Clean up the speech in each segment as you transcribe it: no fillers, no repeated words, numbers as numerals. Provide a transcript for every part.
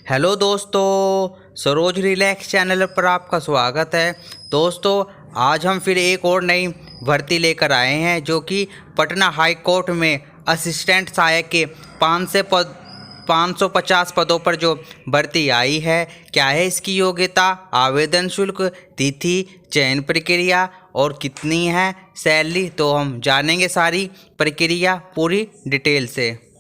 Hello दोस्तों, Saroj relax channel पर आपका स्वागत है। दोस्तों, आज हम फिर एक और नई भर्ती लेकर आए हैं जो कि पटना हाई कोर्ट में असिस्टेंट सहायक के 550 पदों पर जो भर्ती आई है। क्या है इसकी योग्यता, आवेदन शुल्क, तिथि, चयन प्रक्रिया और कितनी है सैलरी, तो हम जानेंगे सारी प्रक्रिया पूरी डिटेल से।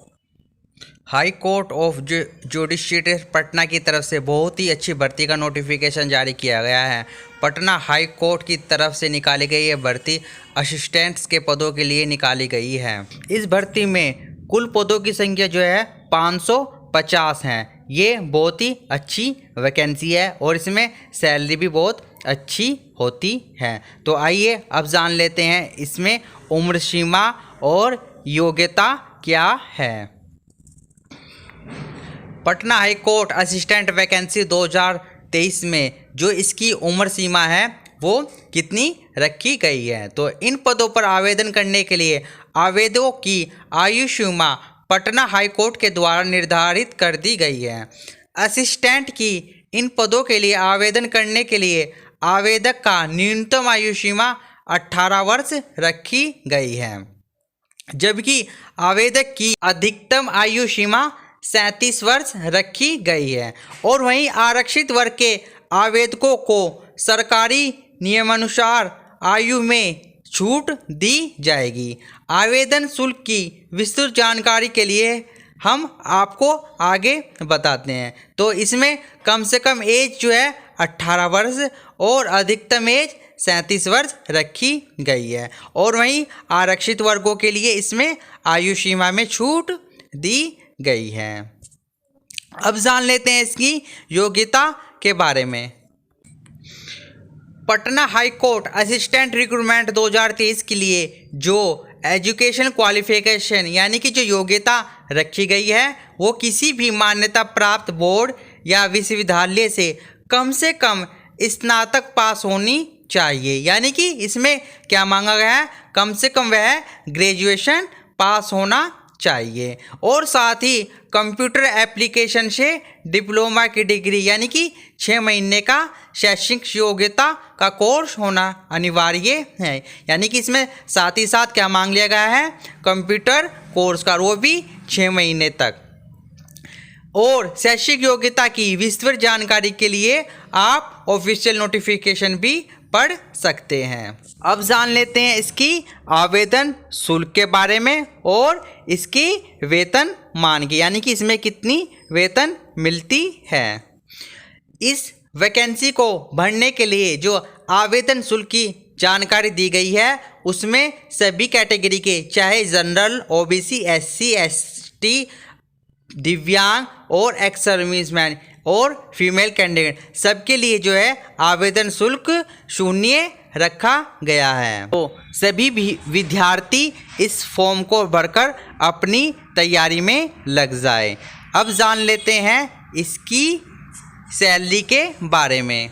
High court of judiciary Patna की तरफ से बहुत ही अच्छी भर्ती का नोटिफिकेशन जारी किया गया है। पटना हाई कोर्ट की तरफ से निकाली गई ये भर्ती असिस्टेंट्स के पदों के लिए निकाली गई है। इस भर्ती में कुल पदों की संख्या जो है 550 हैं। ये बहुत ही अच्छी वैकेंसी है और इसमें सैलरी भी बहुत अच्छी होती है। तो आइए अब जान लेते हैं इसमें उम्र सीमा और योग्यता क्या है। Patna high court assistant vacancy 2023 में जो इसकी उम्र सीमा है वो कितनी रखी गई है। तो इन पदों पर आवेदन करने के लिए आवेदकों की आयु सीमा पटना हाई कोर्ट के द्वारा निर्धारित कर दी गई है। असिस्टेंट की इन पदों के लिए आवेदन करने के लिए आवेदक का न्यूनतम आयु सीमा 18 वर्ष रखी गई है, जबकि आवेदक की अधिकतम आयु सीमा 37 वर्ष रखी गई है। और वहीं आरक्षित वर्ग के आवेदकों को सरकारी नियमानुसार आयु में छूट दी जाएगी। आवेदन शुल्क की विस्तृत जानकारी के लिए हम आपको आगे बताते हैं। तो इसमें कम से कम एज जो है 18 वर्ष और अधिकतम एज 37 वर्ष रखी गई है। और वहीं आरक्षित वर्गों के लिए इसमें आयु सीमा में छूट दी गई है। अब जान लेते हैं इसकी योग्यता के बारे में। Patna high court assistant recruitment 2023 के लिए जो एजुकेशन क्वालिफिकेशन यानी कि जो योग्यता रखी गई है वो किसी भी मान्यता प्राप्त बोर्ड या विश्वविद्यालय से कम स्नातक पास होनी चाहिए। यानी कि इसमें क्या मांगा गया है, कम से कम वह ग्रेजुएशन पास होना चाहिए और साथ ही कंप्यूटर एप्लीकेशन से डिप्लोमा की डिग्री यानी कि 6 महीने का शैक्षणिक योग्यता का कोर्स होना अनिवार्य है। यानी कि इसमें साथ ही साथ क्या मांग लिया गया है, कंप्यूटर कोर्स का, वो भी 6 महीने तक। और शैक्षिक योग्यता की विस्तृत जानकारी के लिए आप ऑफिशियल नोटिफिकेशन भी पढ़ सकते हैं। अब जान लेते हैं इसकी आवेदन शुल्क के बारे में और इसकी वेतन मान की, यानी कि इसमें कितनी वेतन मिलती है। इस वैकेंसी को भरने के लिए जो आवेदन शुल्क की जानकारी दी गई है उसमें सभी कैटेगरी के, चाहे जनरल, ओबीसी, एससी, एसटी, दिव्यांग और एक्स सर्विसमैन और फीमेल कैंडिडेट सबके लिए जो है आवेदन शुल्क 0 रखा गया है। तो सभी भी विद्यार्थी इस फॉर्म को भरकर अपनी तैयारी में लग जाए। अब जान लेते हैं इसकी सैलरी के बारे में।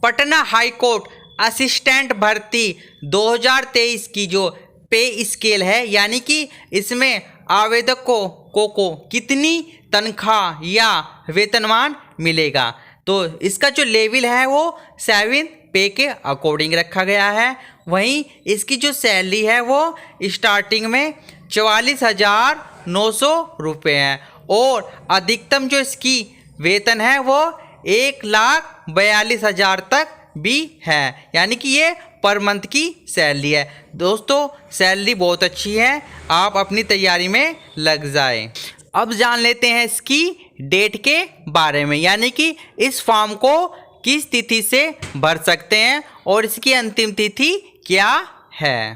पटना हाई कोर्ट असिस्टेंट भर्ती 2023 की जो पे स्केल है, यानी कि इसमें आवेदकों को कितनी तनख्वाह या वेतनमान मिलेगा, तो इसका जो लेवल है वो 7 पे के अकॉर्डिंग रखा गया है। वहीं इसकी जो सैलरी है वो स्टार्टिंग में 44,900 रुपये है और अधिकतम जो इसकी वेतन है वो 1,42,000 तक भी है। यानी कि ये पर मंथ की सैलरी है। दोस्तों, सैलरी बहुत अच्छी है, आप अपनी तैयारी में लग जाएं। अब जान लेते हैं इसकी डेट के बारे में, यानी कि इस फॉर्म को किस तिथि से भर सकते हैं और इसकी अंतिम तिथि क्या है।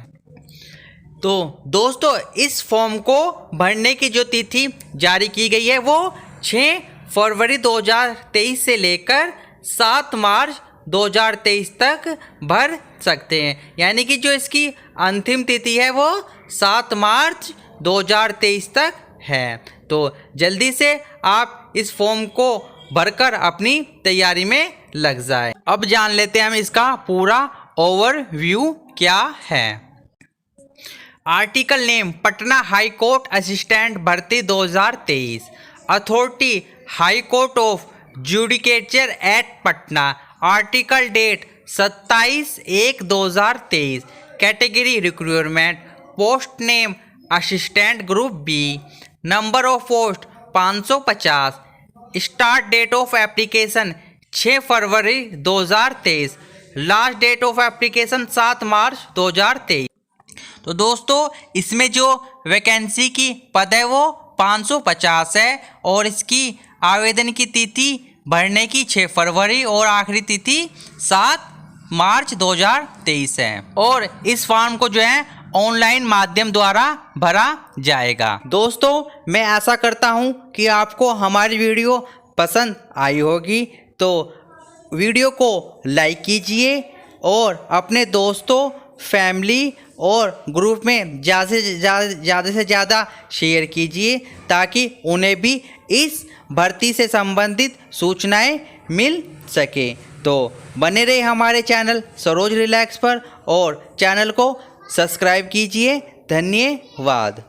तो दोस्तों, इस फॉर्म को भरने की जो तिथि जारी की गई है वो 6 फरवरी 2023 से लेकर 7 मार्च 2023 तक भर सकते हैं। यानी कि जो इसकी अंतिम तिथि है वो 7 मार्च 2023 तक है। तो जल्दी से आप इस फॉर्म को भरकर अपनी तैयारी में लग जाए। अब जान लेते हैं हम इसका पूरा ओवरव्यू क्या है। Article name Patna high court assistant भर्ती 2023। Authority high court of judicature at Patna, article date 27/1/2023, category recruitment, post name assistant group B, number of post 550, start date of application 6 February 2023, last date of application 7 March 2023। तो दोस्तों इसमें जो vacancy की पद है वो 550 है और इसकी आवेदन की तिथि भरने की 6 फरवरी और आखिरी तिथि 7 मार्च 2023 है और इस फॉर्म को जो है ऑनलाइन माध्यम द्वारा भरा जाएगा। दोस्तों मैं आशा करता हूं कि आपको हमारी वीडियो पसंद आई होगी, तो वीडियो को लाइक कीजिए और अपने दोस्तों, फैमिली और ग्रुप में ज़्यादा से ज़्यादा शेयर कीजिए ताकि उन्हें भी इस भर्ती से संबंधित सूचनाएं मिल सके। तो बने रहे हमारे चैनल सरोज रिलैक्स पर और चैनल को सब्सक्राइब कीजिए। धन्यवाद।